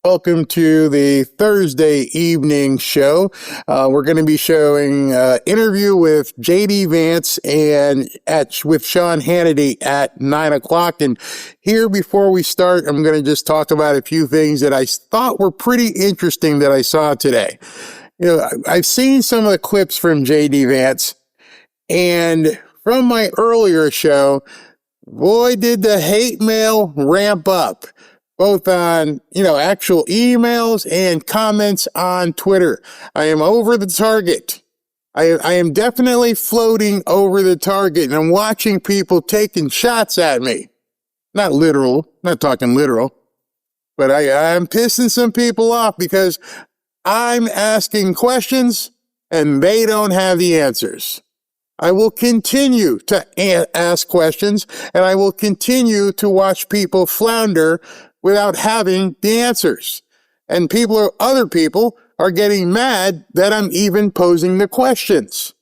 Welcome to the Thursday evening show. We're going to be showing interview with J.D. Vance and with Sean Hannity at 9 o'clock. And here, before we start, I'm going to just talk about a few things that I thought were pretty interesting that I saw today. You know, I've seen some of the clips from J.D. Vance, and from my earlier show, boy, did the hate mail ramp up. Both on, actual emails and comments on Twitter. I am over the target. I am definitely floating over the target, and I'm watching people taking shots at me. Not literal, not talking literal, but I'm pissing some people off because I'm asking questions and they don't have the answers. I will continue to ask questions, and I will continue to watch people flounder without having the answers. And other people are getting mad that I'm even posing the questions.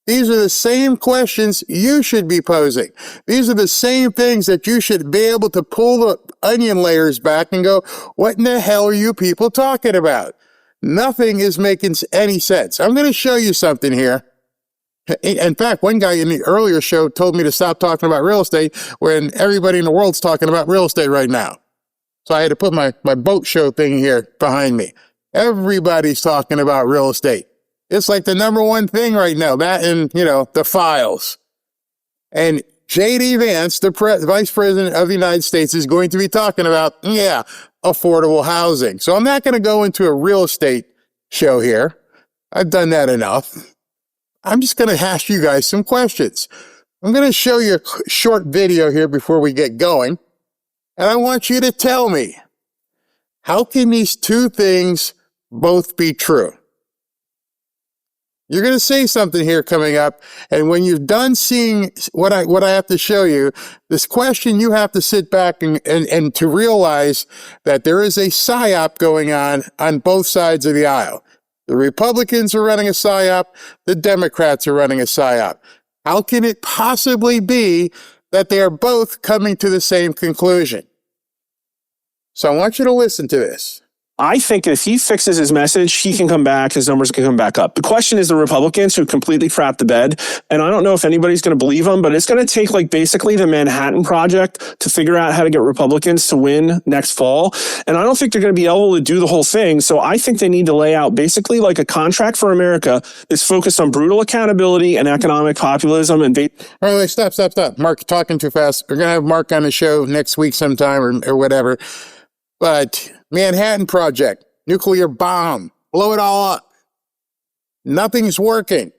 These are the same questions you should be posing. These are the same things that you should be able to pull the onion layers back and go, what in the hell are you people talking about? Nothing is making any sense. I'm going to show you something here. In fact, one guy in the earlier show told me to stop talking about real estate when everybody in the world's talking about real estate right now. So I had to put my boat show thing here behind me. Everybody's talking about real estate. It's like the number one thing right now, that and, the files. And J.D. Vance, the Vice President of the United States, is going to be talking about, affordable housing. So I'm not going to go into a real estate show here. I've done that enough. I'm just going to ask you guys some questions. I'm going to show you a short video here before we get going. And I want you to tell me, how can these two things both be true? You're going to say something here coming up. And when you're done seeing what I have to show you, this question, you have to sit back and to realize that there is a psyop going on both sides of the aisle. The Republicans are running a psyop. The Democrats are running a psyop. How can it possibly be that they are both coming to the same conclusion? So I want you to listen to this. I think if he fixes his message, he can come back, his numbers can come back up. The question is the Republicans who completely crapped the bed. And I don't know if anybody's going to believe them, but it's going to take basically the Manhattan Project to figure out how to get Republicans to win next fall. And I don't think they're going to be able to do the whole thing. So I think they need to lay out basically like a contract for America that's focused on brutal accountability and economic populism. And all right, stop. Mark, you're talking too fast. We're going to have Mark on the show next week sometime or whatever. But Manhattan Project, nuclear bomb, blow it all up. Nothing's working.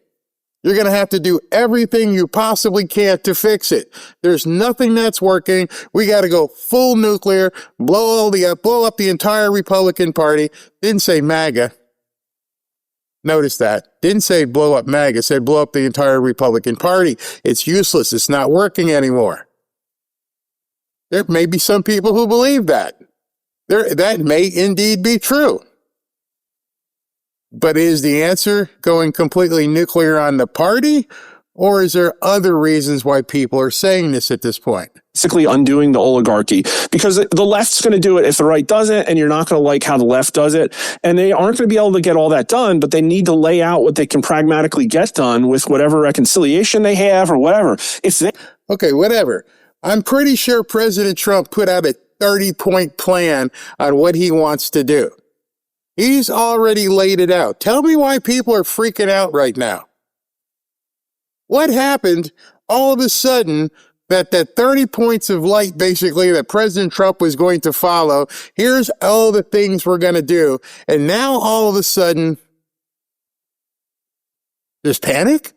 You're going to have to do everything you possibly can to fix it. There's nothing that's working. We got to go full nuclear, blow up the entire Republican Party. Didn't say MAGA. Notice that. Didn't say blow up MAGA. Said blow up the entire Republican Party. It's useless. It's not working anymore. There may be some people who believe that. That may indeed be true. But is the answer going completely nuclear on the party? Or is there other reasons why people are saying this at this point? Basically undoing the oligarchy, because the left's going to do it if the right doesn't, and you're not going to like how the left does it. And they aren't going to be able to get all that done, but they need to lay out what they can pragmatically get done with whatever reconciliation they have or whatever. Okay, whatever. I'm pretty sure President Trump put out a 30-point plan on what he wants to do. He's already laid it out. Tell me why people are freaking out right now. What happened all of a sudden that 30 points of light, basically, that President Trump was going to follow, here's all the things we're going to do, and now all of a sudden, there's panic?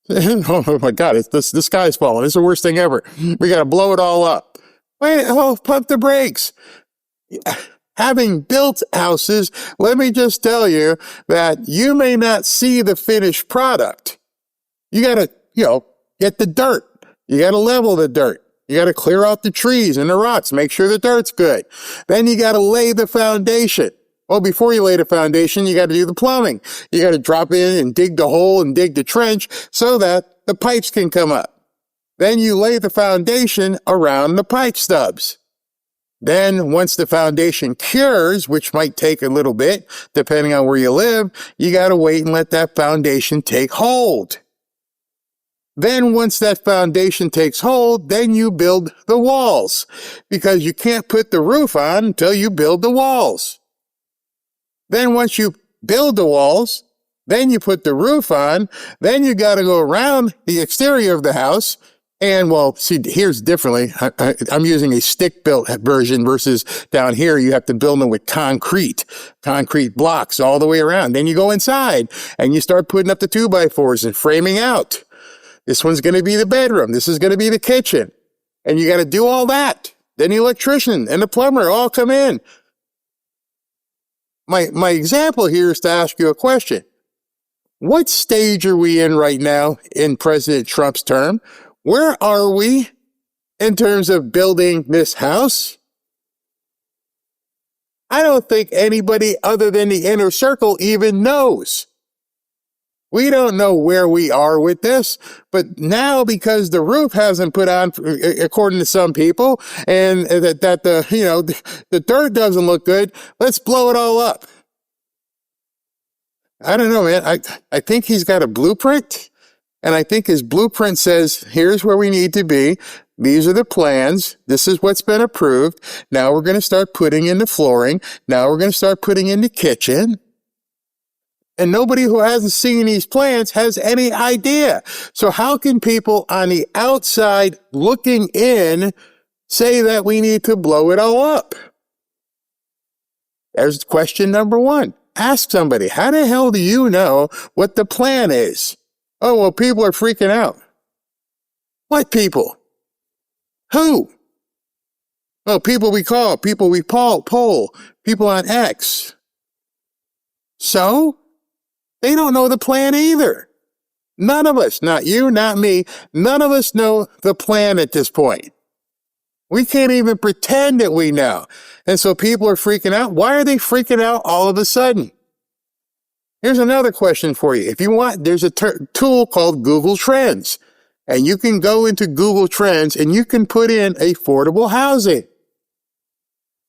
Oh my God, the sky's falling. It's the worst thing ever. We got to blow it all up. Pump the brakes. Having built houses, let me just tell you that you may not see the finished product. You got to, get the dirt. You got to level the dirt. You got to clear out the trees and the rocks, make sure the dirt's good. Then you got to lay the foundation. Well, before you lay the foundation, you got to do the plumbing. You got to drop in and dig the hole and dig the trench so that the pipes can come up. Then you lay the foundation around the pipe stubs. Then once the foundation cures, which might take a little bit, depending on where you live, you got to wait and let that foundation take hold. Then once that foundation takes hold, then you build the walls, because you can't put the roof on until you build the walls. Then once you build the walls, then you put the roof on, then you got to go around the exterior of the house. And well, see, here's differently. I'm using a stick-built version versus down here, you have to build them with concrete blocks all the way around. Then you go inside and you start putting up the 2x4s and framing out. This one's going to be the bedroom. This is going to be the kitchen. And you got to do all that. Then the electrician and the plumber all come in. My example here is to ask you a question. What stage are we in right now in President Trump's term? Where are we in terms of building this house? I don't think anybody other than the inner circle even knows. We don't know where we are with this, but now because the roof hasn't put on, according to some people, and that the dirt doesn't look good, let's blow it all up. I don't know, man. I think he's got a blueprint, and I think his blueprint says, here's where we need to be. These are the plans. This is what's been approved. Now we're going to start putting in the flooring. Now we're going to start putting in the kitchen. And nobody who hasn't seen these plans has any idea. So how can people on the outside looking in say that we need to blow it all up? There's question number one. Ask somebody, how the hell do you know what the plan is? Oh, well, people are freaking out. What people? Who? Well, people we call, people we poll, people on X. So? They don't know the plan either. None of us, not you, not me, none of us know the plan at this point. We can't even pretend that we know. And so people are freaking out. Why are they freaking out all of a sudden? Here's another question for you. If you want, there's a tool called Google Trends. And you can go into Google Trends and you can put in affordable housing.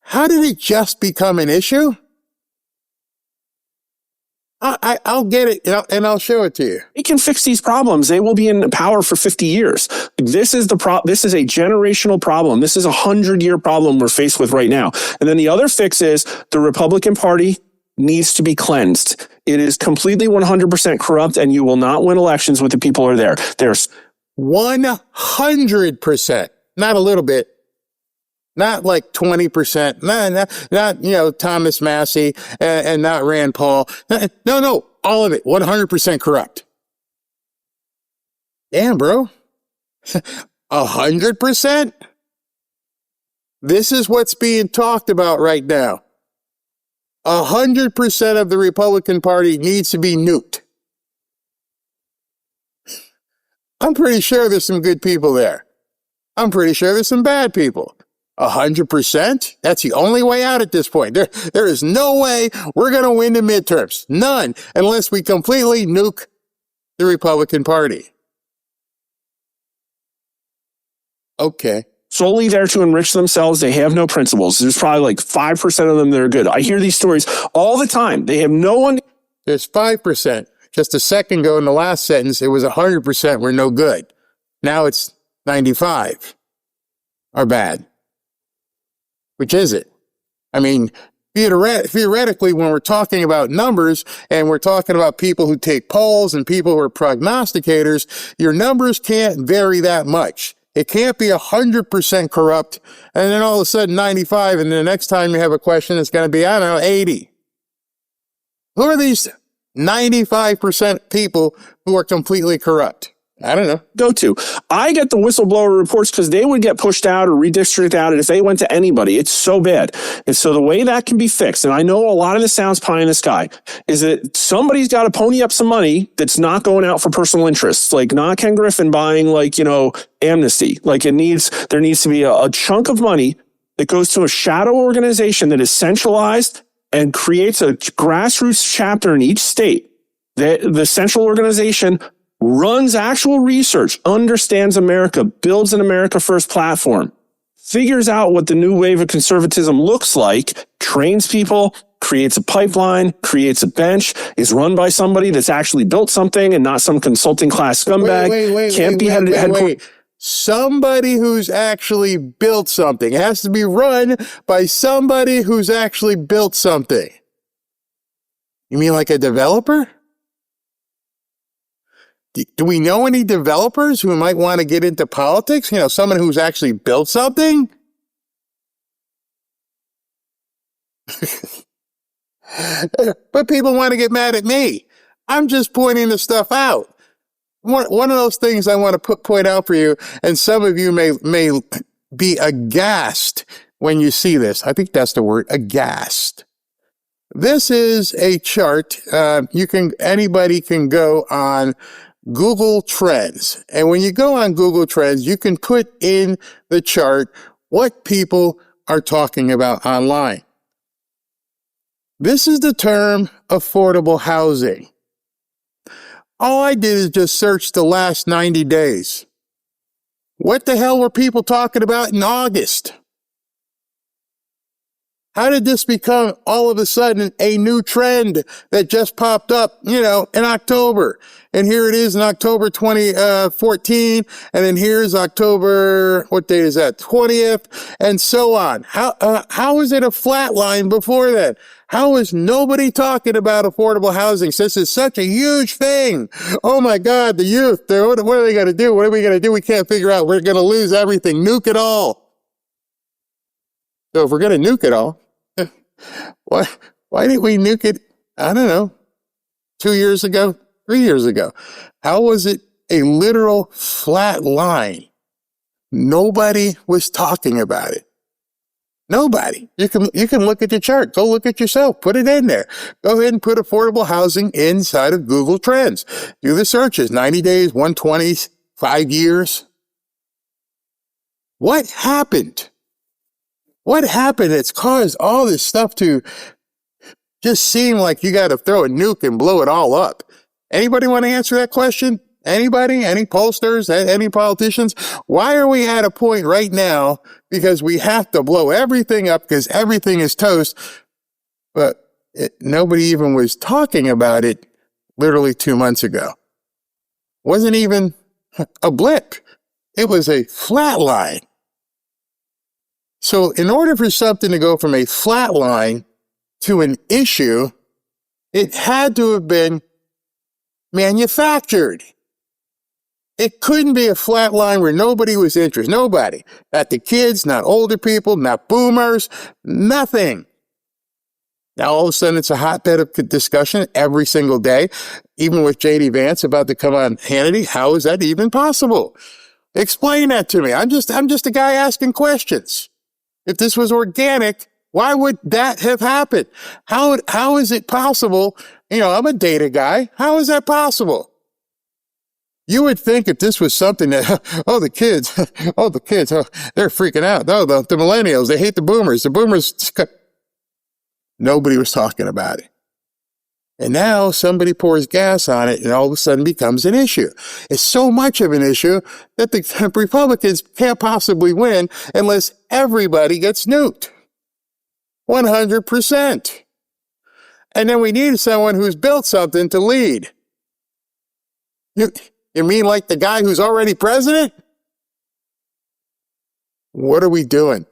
How did it just become an issue? I'll get it and I'll show it to you. They can fix these problems. They will be in power for 50 years. This is This is a generational problem. This is a 100-year problem we're faced with right now. And then the other fix is the Republican Party needs to be cleansed. It is completely 100% corrupt, and you will not win elections with the people who are there. There's 100%, not a little bit. Not like 20%, not Thomas Massey and not Rand Paul. No, all of it, 100% corrupt. Damn, bro. 100%? This is what's being talked about right now. 100% of the Republican Party needs to be nuked. I'm pretty sure there's some good people there. I'm pretty sure there's some bad people. 100%? That's the only way out at this point. There is no way we're going to win the midterms. None, unless we completely nuke the Republican Party. Okay. Solely there to enrich themselves. They have no principles. There's probably like 5% of them that are good. I hear these stories all the time. They have no one. There's 5%. Just a second ago in the last sentence, it was 100% were no good. Now it's 95 are bad. Which is it? I mean, theoretically, when we're talking about numbers and we're talking about people who take polls and people who are prognosticators, your numbers can't vary that much. It can't be 100% corrupt and then all of a sudden 95 and the next time you have a question, it's going to be, 80. Who are these 95% people who are completely corrupt? I don't know. Go to. I get the whistleblower reports because they would get pushed out or redistricted out if they went to anybody. It's so bad. And so the way that can be fixed, and I know a lot of this sounds pie in the sky, is that somebody's got to pony up some money that's not going out for personal interests, like not Ken Griffin buying amnesty. Like there needs to be a chunk of money that goes to a shadow organization that is centralized and creates a grassroots chapter in each state. The central organization runs actual research, understands America, builds an America First platform, figures out what the new wave of conservatism looks like, trains people, creates a pipeline, creates a bench, is run by somebody that's actually built something and not some consulting class scumbag. Wait. Somebody who's actually built something. It has to be run by somebody who's actually built something. You mean like a developer? Do we know any developers who might want to get into politics? You know, someone who's actually built something? But people want to get mad at me. I'm just pointing the stuff out. One of those things I want to point out for you, and some of you may be aghast when you see this. I think that's the word, aghast. This is a chart. Anybody can go on Google Trends. And when you go on Google Trends, you can put in the chart what people are talking about online. This is the term affordable housing. All I did is just search the last 90 days. What the hell were people talking about in August? How did this become all of a sudden a new trend that just popped up, in October? And here it is in October 2014. And then here's October, what date is that? 20th, and so on. How is it a flat line before that? How is nobody talking about affordable housing since it's such a huge thing? Oh my God, the youth, what are they going to do? What are we going to do? We can't figure out. We're going to lose everything. Nuke it all. So if we're going to nuke it all, why didn't we nuke it? I don't know. 2 years ago, 3 years ago. How was it a literal flat line? Nobody was talking about it. Nobody. You can look at the chart. Go look at yourself. Put it in there. Go ahead and put affordable housing inside of Google Trends. Do the searches. 90 days, 120, 5 years. What happened? What happened that's caused all this stuff to just seem like you got to throw a nuke and blow it all up? Anybody want to answer that question? Anybody? Any pollsters? Any politicians? Why are we at a point right now because we have to blow everything up because everything is toast? But nobody even was talking about it literally 2 months ago. Wasn't even a blip. It was a flat line. So in order for something to go from a flat line to an issue, it had to have been manufactured. It couldn't be a flat line where nobody was interested. Nobody. Not the kids, not older people, not boomers, nothing. Now all of a sudden it's a hotbed of discussion every single day, even with J.D. Vance about to come on Hannity. How is that even possible? Explain that to me. I'm just a guy asking questions. If this was organic, why would that have happened? How is it possible? I'm a data guy. How is that possible? You would think if this was something that, the kids, they're freaking out. No, the millennials, they hate the boomers. The boomers, nobody was talking about it. And now somebody pours gas on it and all of a sudden becomes an issue. It's so much of an issue that the Republicans can't possibly win unless everybody gets nuked. 100%. And then we need someone who's built something to lead. You mean like the guy who's already president? What are we doing?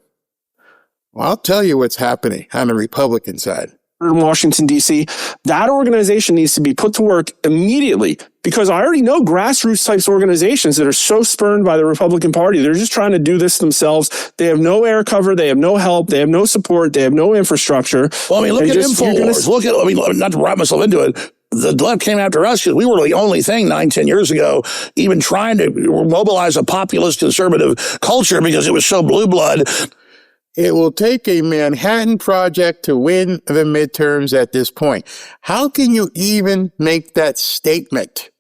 Well, I'll tell you what's happening on the Republican side. In Washington, D.C., that organization needs to be put to work immediately because I already know grassroots types organizations that are so spurned by the Republican Party. They're just trying to do this themselves. They have no air cover. They have no help. They have no support. They have no infrastructure. Well, look at InfoWars. Not to wrap myself into it. The left came after us because we were the only thing 9-10 years ago even trying to mobilize a populist conservative culture because it was so blue blood. It will take a Manhattan Project to win the midterms at this point. How can you even make that statement?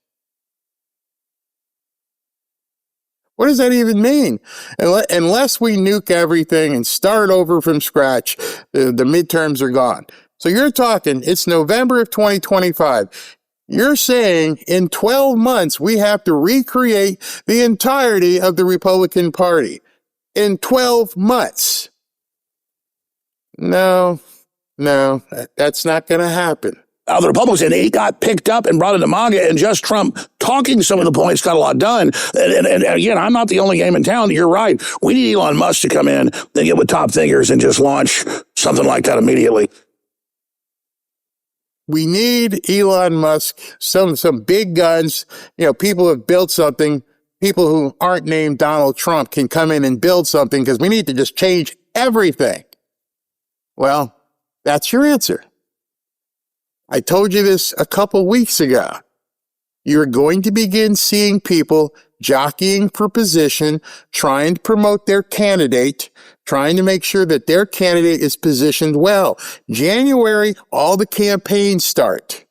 What does that even mean? Unless we nuke everything and start over from scratch, the midterms are gone. So you're talking, it's November of 2025. You're saying in 12 months, we have to recreate the entirety of the Republican Party. in 12 months. No, that's not going to happen. The Republicans, and he got picked up and brought into MAGA, and just Trump talking some of the points got a lot done. And again, I'm not the only game in town. You're right. We need Elon Musk to come in and get with top thinkers and just launch something like that immediately. We need Elon Musk, some big guns. People have built something. People who aren't named Donald Trump can come in and build something because we need to just change everything. Well, that's your answer. I told you this a couple weeks ago. You're going to begin seeing people jockeying for position, trying to promote their candidate, trying to make sure that their candidate is positioned well. January, all the campaigns start.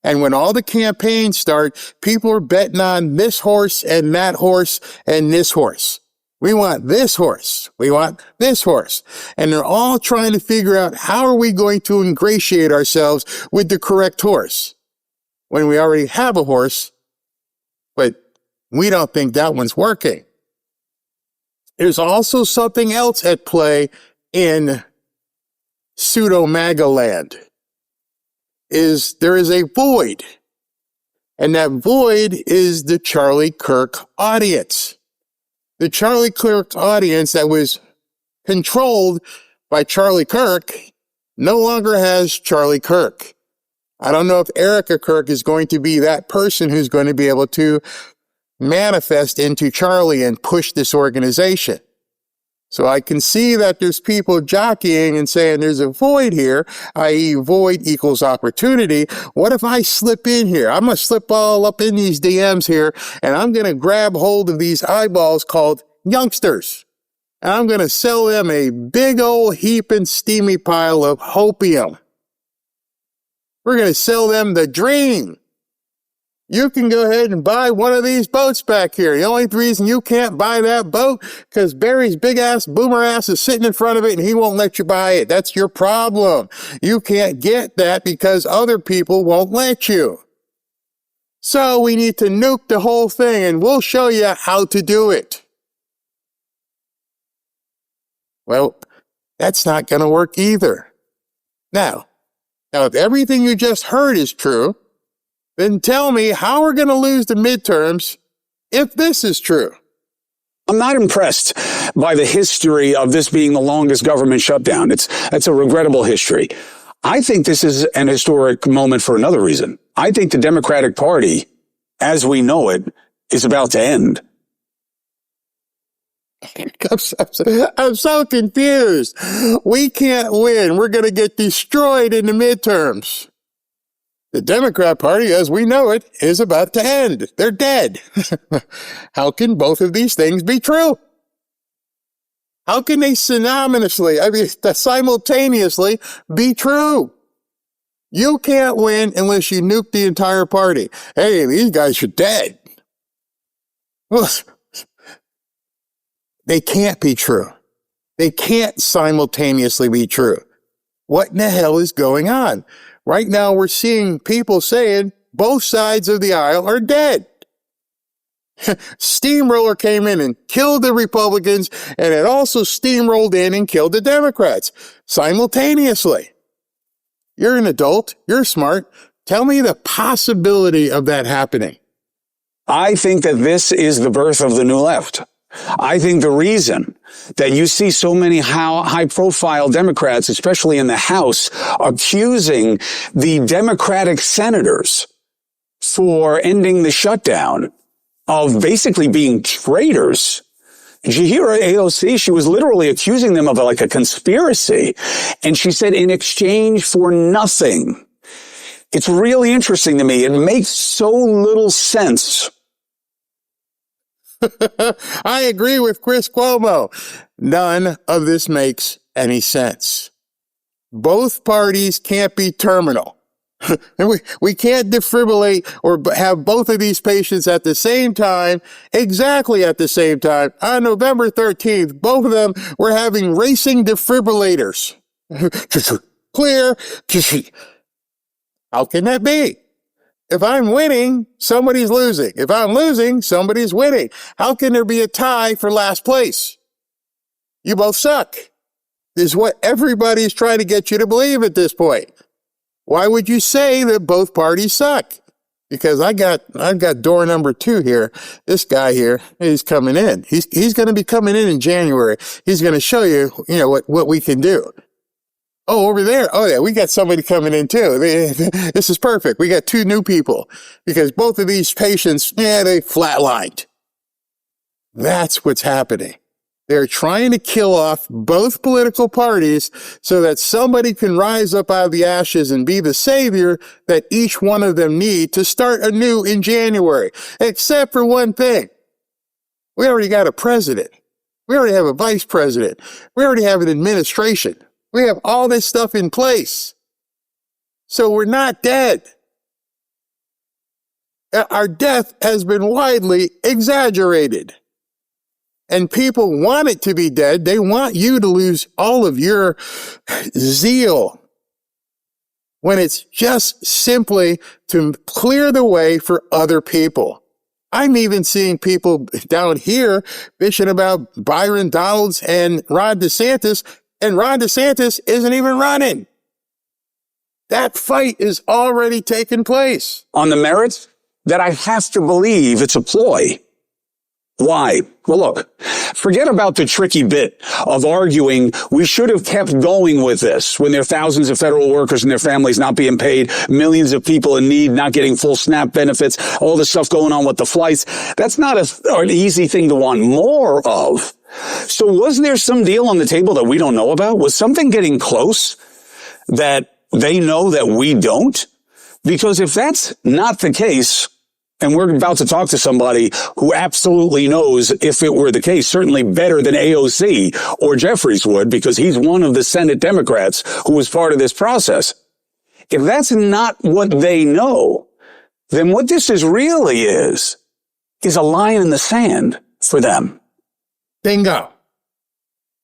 And when all the campaigns start, people are betting on this horse and that horse and this horse. We want this horse. We want this horse. And they're all trying to figure out how are we going to ingratiate ourselves with the correct horse when we already have a horse, but we don't think that one's working. There's also something else at play in pseudo-MAGA land. There is a void, and that void is the Charlie Kirk audience. The Charlie Kirk audience that was controlled by Charlie Kirk no longer has Charlie Kirk. I don't know if Erica Kirk is going to be that person who's going to be able to manifest into Charlie and push this organization. So I can see that there's people jockeying and saying there's a void here, i.e. void equals opportunity. What if I slip in here? I'm going to slip all up in these DMs here, and I'm going to grab hold of these eyeballs called youngsters. And I'm going to sell them a big old heaping steamy pile of hopium. We're going to sell them the dream. You can go ahead and buy one of these boats back here. The only reason you can't buy that boat, because Barry's big-ass boomer ass is sitting in front of it and he won't let you buy it. That's your problem. You can't get that because other people won't let you. So we need to nuke the whole thing, and we'll show you how to do it. Well, that's not going to work either. Now, if everything you just heard is true, then tell me how we're going to lose the midterms if this is true. I'm not impressed by the history of this being the longest government shutdown. It's a regrettable history. I think this is an historic moment for another reason. I think the Democratic Party, as we know it, is about to end. I'm so confused. We can't win. We're going to get destroyed in the midterms. The Democrat Party, as we know it, is about to end. They're dead. How can both of these things be true? How can they simultaneously be true? You can't win unless you nuke the entire party. Hey, these guys are dead. They can't be true. They can't simultaneously be true. What in the hell is going on? Right now, we're seeing people saying both sides of the aisle are dead. Steamroller came in and killed the Republicans, and it also steamrolled in and killed the Democrats simultaneously. You're an adult. You're smart. Tell me the possibility of that happening. I think that this is the birth of the new left. I think the reason that you see so many high-profile Democrats, especially in the House, accusing the Democratic senators for ending the shutdown of basically being traitors. Did you hear AOC? She was literally accusing them of like a conspiracy. And she said, in exchange for nothing. It's really interesting to me. It makes so little sense. I agree with Chris Cuomo. None of this makes any sense. Both parties can't be terminal. We can't defibrillate or have both of these patients at the same time, exactly at the same time. On November 13th, both of them were having racing defibrillators. Clear. How can that be? If I'm winning, somebody's losing. If I'm losing, somebody's winning. How can there be a tie for last place? You both suck. This is what everybody's trying to get you to believe at this point. Why would you say that both parties suck? Because I've got door number 2 here. This guy here, he's coming in. He's going to be coming in January. He's going to show you, what we can do. Oh, over there. Oh, yeah, we got somebody coming in too. This is perfect. We got 2 new people because both of these patients, they flatlined. That's what's happening. They're trying to kill off both political parties so that somebody can rise up out of the ashes and be the savior that each one of them need to start anew in January. Except for one thing. We already got a president. We already have a vice president. We already have an administration. We have all this stuff in place. So we're not dead. Our death has been widely exaggerated. And people want it to be dead. They want you to lose all of your zeal when it's just simply to clear the way for other people. I'm even seeing people down here bitching about Byron Donalds and Ron DeSantis, and Ron DeSantis isn't even running. That fight is already taking place. On the merits, that I have to believe it's a ploy. Why? Well, look, forget about the tricky bit of arguing we should have kept going with this when there are thousands of federal workers and their families not being paid, millions of people in need not getting full SNAP benefits, all the stuff going on with the flights. That's not an easy thing to want more of. So was there some deal on the table that we don't know about? Was something getting close that they know that we don't? Because if that's not the case, and we're about to talk to somebody who absolutely knows if it were the case, certainly better than AOC or Jeffries would, because he's one of the Senate Democrats who was part of this process. If that's not what they know, then what this really is a line in the sand for them. Bingo.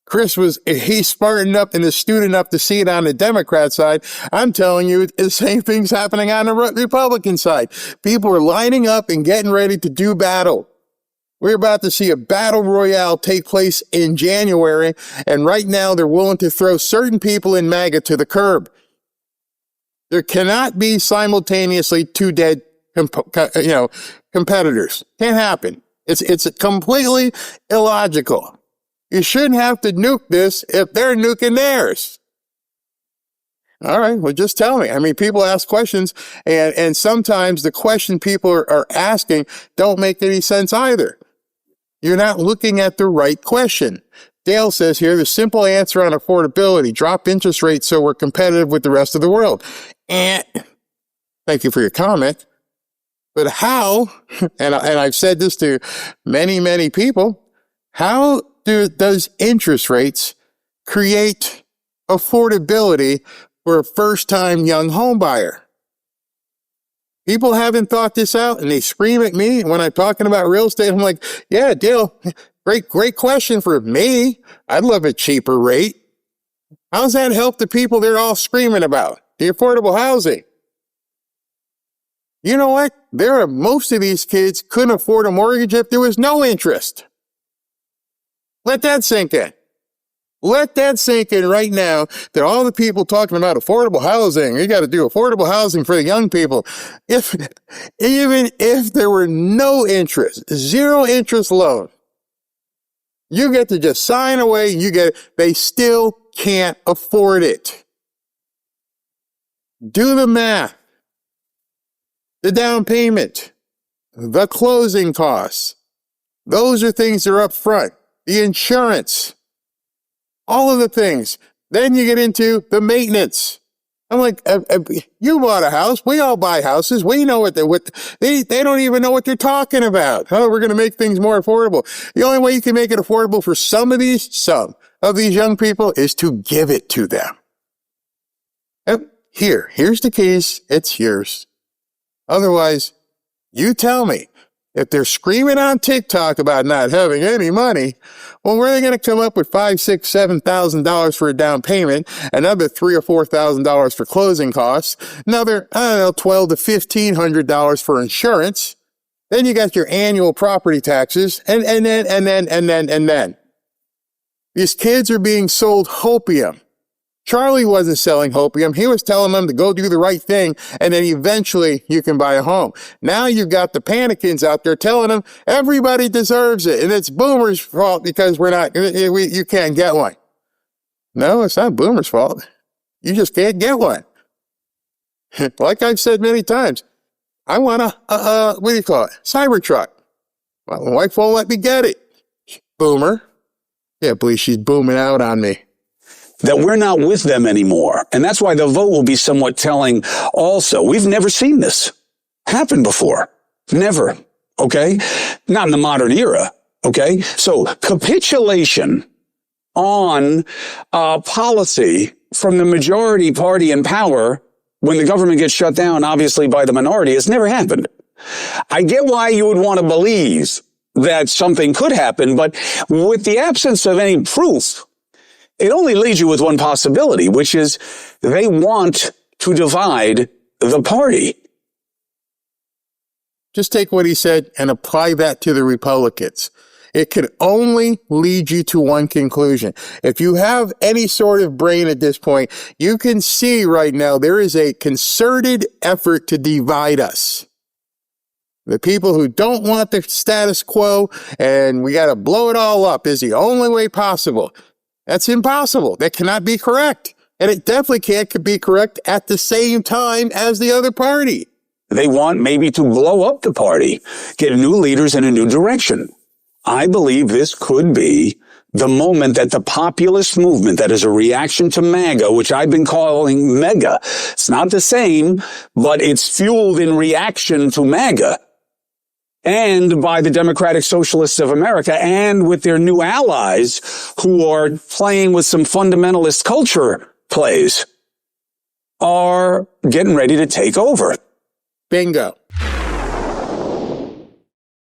Chris he's smart enough and astute enough to see it on the Democrat side. I'm telling you, the same thing's happening on the Republican side. People are lining up and getting ready to do battle. We're about to see a battle royale take place in January, and right now they're willing to throw certain people in MAGA to the curb. There cannot be simultaneously 2 dead, competitors. Can't happen. It's completely illogical. You shouldn't have to nuke this if they're nuking theirs. All right, well, just tell me. I mean, people ask questions, and sometimes the question people are asking don't make any sense either. You're not looking at the right question. Dale says here, the simple answer on affordability, drop interest rates so we're competitive with the rest of the world. And thank you for your comment. But how, and I've said this to many, many people, how does interest rates create affordability for a first-time young home buyer? People haven't thought this out, and they scream at me when I'm talking about real estate. I'm like, yeah, Dale, great question for me. I'd love a cheaper rate. How's that help the people they're all screaming about? The affordable housing. You know what? Most of these kids couldn't afford a mortgage if there was no interest. Let that sink in. Let that sink in right now that all the people talking about affordable housing, you got to do affordable housing for the young people. Even if there were no interest, 0 interest loan, you get to just sign away, they still can't afford it. Do the math. The down payment, the closing costs, those are things that are up front. The insurance, all of the things. Then you get into the maintenance. I'm like, you bought a house. We all buy houses. We know they don't even know what they're talking about. Oh, we're going to make things more affordable. The only way you can make it affordable for some of these young people is to give it to them. Here's the keys. It's yours. Otherwise, you tell me. If they're screaming on TikTok about not having any money, well, where are they going to come up with $5,000, $6,000, $7,000 for a down payment, another $3,000 or $4,000 for closing costs, another, $1,200 to $1,500 for insurance? Then you got your annual property taxes, and then. These kids are being sold hopium. Charlie wasn't selling hopium. He was telling them to go do the right thing, and then eventually you can buy a home. Now you've got the panicans out there telling them everybody deserves it, and it's boomers' fault because you can't get one. No, it's not boomers' fault. You just can't get one. Like I've said many times, I want what do you call it? Cybertruck. Well, my wife won't let me get it. Boomer. Yeah, please, she's booming out on me. That we're not with them anymore. And that's why the vote will be somewhat telling also. We've never seen this happen before. Never. Okay? Not in the modern era. Okay? So capitulation on policy from the majority party in power when the government gets shut down, obviously by the minority, has never happened. I get why you would want to believe that something could happen, but with the absence of any proof, it only leaves you with one possibility, which is they want to divide the party. Just take what he said and apply that to the Republicans. It could only lead you to one conclusion. If you have any sort of brain at this point, you can see right now there is a concerted effort to divide us. The people who don't want the status quo and we got to blow it all up is the only way possible. That's impossible. That cannot be correct. And it definitely can't be correct at the same time as the other party. They want maybe to blow up the party, get new leaders in a new direction. I believe this could be the moment that the populist movement that is a reaction to MAGA, which I've been calling mega. It's not the same, but it's fueled in reaction to MAGA. And by the Democratic Socialists of America, and with their new allies who are playing with some fundamentalist culture plays, are getting ready to take over. Bingo.